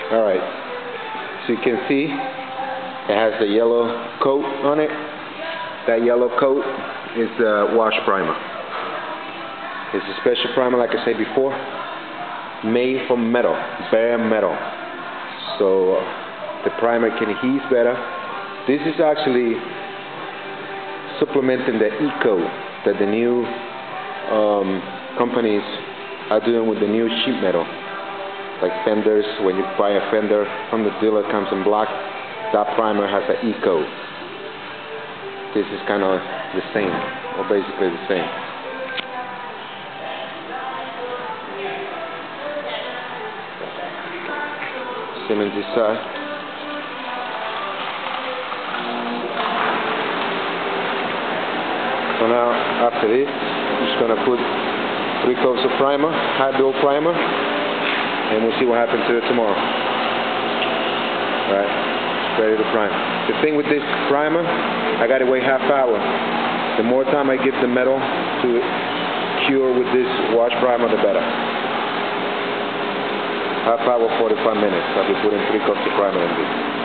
Alright, so you can see it has the yellow coat on it. That yellow coat is the wash primer. It's a special primer, like I said before, made from metal, bare metal. So the primer can adhere better. This is actually supplementing the E-coat that the new companies are doing with the new sheet metal. Like fenders, when you buy a fender from the dealer, it comes in black. That primer has an E-coat. This is kind of the same, or basically the same. Same on this side. So now, after this, I'm just going to put 3 coats of primer, high build primer, and we'll see what happens to it tomorrow. Alright, ready to prime. The thing with this primer, I got to wait half hour. The more time I give the metal to cure with this wash primer, the better. Half hour, 45 minutes. I'll be putting 3 coats of primer in this.